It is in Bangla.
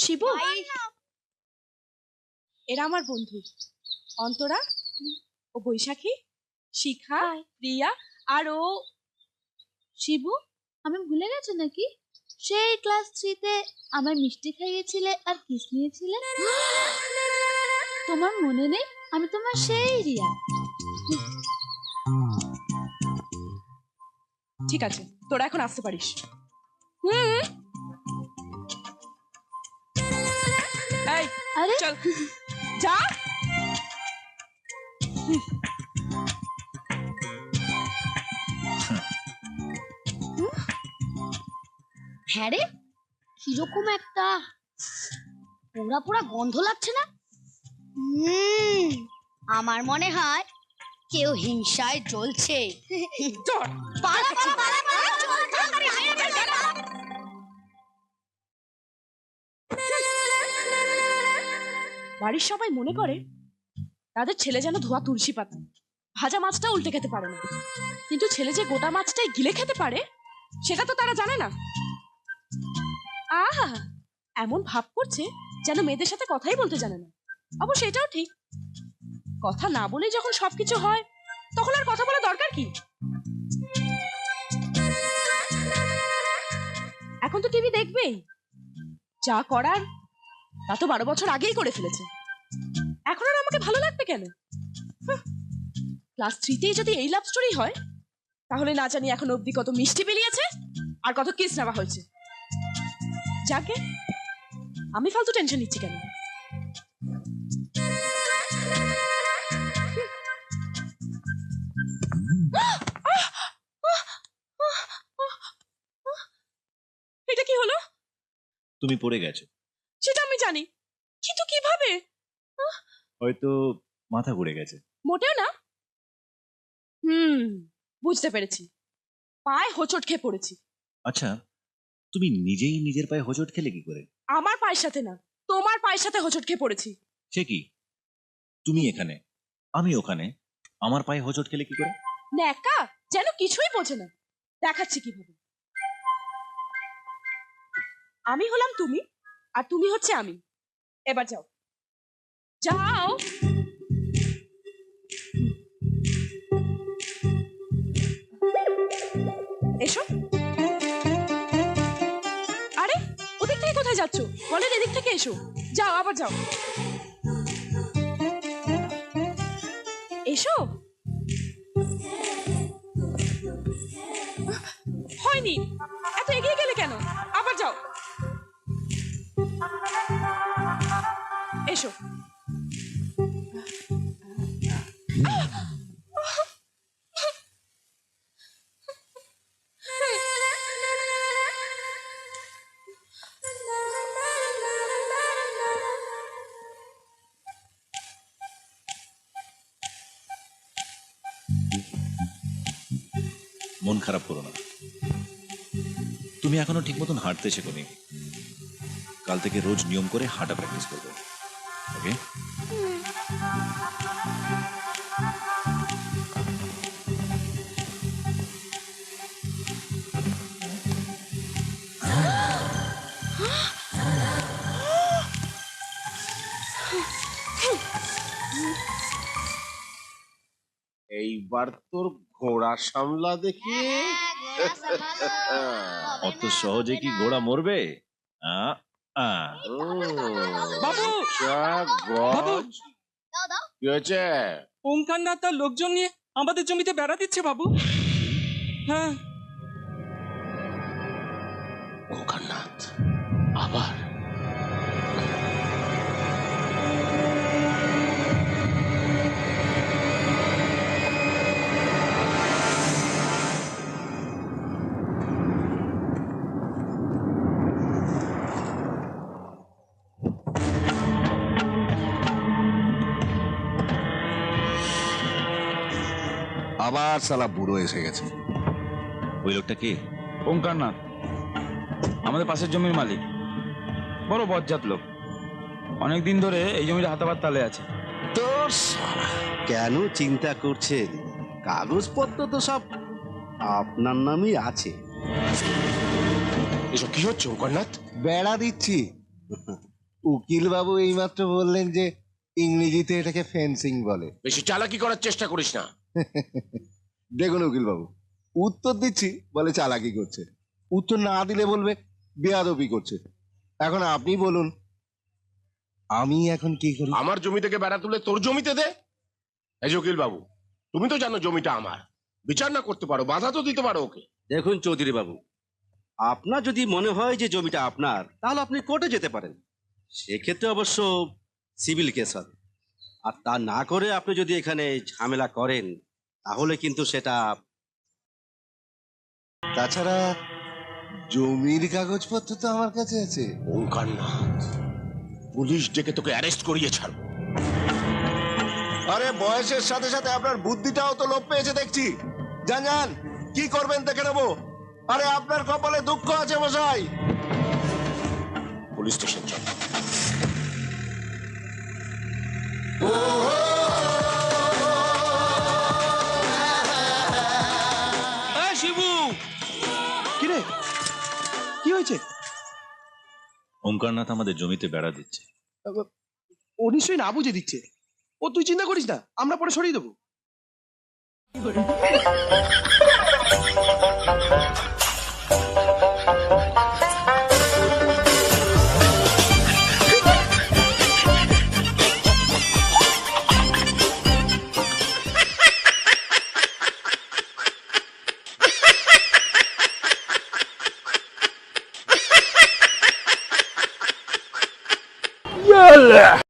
শিবু, এরা আমার বন্ধু অন্তরা ও বৈশাখী, শিখা, প্রিয়া আর ও শিবু। আমি ভুলে গেছো নাকি? সেই ক্লাস 3 তে আমার মিষ্টি খাইয়েছিলে আর কিস নিয়েছিলে। তোমার মনে নেই? আমি তোমার সেই রিয়া। ঠিক আছে, তোরা এখন আসতে পারিস। এই আরে চল যা। হ্যাঁ রে, কিরকম একটা পোড়া পোড়া গন্ধ লাগছে না? আমার মনে হয় কেউ হিংসায় জ্বলছে। বাড়ির সবাই মনে করে তাদের ছেলে যেন ধোয়া তুলসী পাতা, ভাজা মাছটা উল্টে খেতে পারে না, কিন্তু ছেলে যে গোটা মাছটাই গিলে খেতে পারে সেটা তো তারা জানে না। আহা, এমন ভাব করছে যেন মেয়েদের সাথে কথাই বলতে জানে না। অবশ্য এটাও ঠিক, কথা না বলেই যখন সবকিছু হয় তখন আর কথা বলা দরকার কি? এখন তো টিভি দেখবেই, যা করার তা তো 12 বছর আগেই করে ফেলেছে। এখন আর আমাকে ভালো লাগবে কেন? ক্লাস 3তেই যদি এই লাভ স্টোরি হয়, তাহলে না জানি এখন অবধি কত মিষ্টি বেরিয়েছে আর কত কিস নেওয়া হয়েছে। যাকে আমি ফালতু টেনশন নিচ্ছি কেন? এটা কি হলো? তুমি পড়ে গেছো। সেটা আমি জানি, কিন্তু কিভাবে? হয়তো মাথা ঘুরে গেছে। মোটেও না। বুঝতে পেরেছি, পায়ে হোঁচট খেয়ে পড়েছি। আচ্ছা, তুমি নিজেই নিজের পায়ে হোঁচট খেলে কি করে? আমার পায়ের সাথে না, তোমার পায়ের সাথে হোঁচট খেয়ে পড়েছি। সে কি, তুমি এখানে আমি ওখানে, আমার পায়ে হোঁচট খেলে কি করে? ন্যাকা যেন কিছুই বোঝে না। দেখাচ্ছি কিভাবে। আমি হলাম তুমি আর তুমি হচ্ছে আমি। এবার যাও যাও। এসো। আরে ওদিক থেকে কোথায় যাচ্ছ? বলের এদিক থেকে এসো। যাও, আবার যাও। এসো। হয়নি, এত এগিয়ে গেলে কেন? আবার যাও। এসো। মন খারাপ করো না, তুমি এখনো ঠিক মতন হাঁটতে শেখোনি। কাল থেকে রোজ নিয়ম করে হাঁটা প্র্যাকটিস করবে, ওকে? এইবার তোর ঘোড়া সামলা দেখি। অত সহজে কি ঘোড়া মরবে? বাবু! বাবু! কি হয়েছে? ওঙ্কারনাথ তার লোকজন নিয়ে আমাদের জমিতে বেড়া দিচ্ছে বাবু। হ্যাঁ। ওঙ্কারনাথ আবার? আবার সালা বুড়ো এসে গেছে। ওই লোকটা কে? ওঙ্কারনাথ, আমাদের পাশের জমির মালিক, বড় বজ্জাত লোক। অনেকদিন ধরে এই জমির হাতাবার তালে আছে। তোর সালা কেন চিন্তা করছেন? কাগজপত্র তো সব আপনার নামই আছে। এসব কি হচ্ছে ওঙ্কারনাথ? বেড়া দিচ্ছি। উকিল বাবু এইমাত্র বললেন যে ইংরেজিতে এটাকে ফেন্সিং বলে। বেশি চালাকি করার চেষ্টা করিস না। দেখুন উকিল বাবু, উত্তর দিচ্ছি বলে চালাকি করছে, উত্তর না দিলে বলবে বেয়াদবি করছে। এখন আপনি বলুন আমি এখন কি করি? আমার জমি থেকে বেড়া তুলে তোর জমিতে দে। এই যে উকিল বাবু, তুমি তো জানো জমিটা আমার, বিচার না করতে পারো, বাধা তো দিতে পারো ওকে। দেখুন চৌধুরী বাবু, আপনার যদি মনে হয় যে জমিটা আপনার, তাহলে আপনি কোর্টে যেতে পারেন। সেক্ষেত্রে অবশ্য সিভিল কেস হবে। আর তা না করে আপনি যদি এখানে ঝামেলা করেন, তাহলে কিন্তু সেটা। তাছাড়া জমির কাগজপত্র তো আমার কাছে আছে। ওঙ্কারনাথ, পুলিশ ডেকে তোকে অ্যারেস্ট করিয়ে ছাড়বো। আরে বয়সের সাথে সাথে আপনার বুদ্ধিটাও তো লোপ পেয়েছে দেখছি। যান যান, কি করবেন দেখে নেবো। আরে আপনার কপালে দুঃখ আছে মশাই। পুলিশ স্টেশন চল। শিবু, কি রে, কি হয়েছে? ওঙ্কারনাথ আমাদের জমিতে বেড়া দিচ্ছে। ও নিশ্চয়ই না বুঝে দিচ্ছে। ও তুই চিন্তা করিস না, আমরা পরে সরিয়ে দেবো।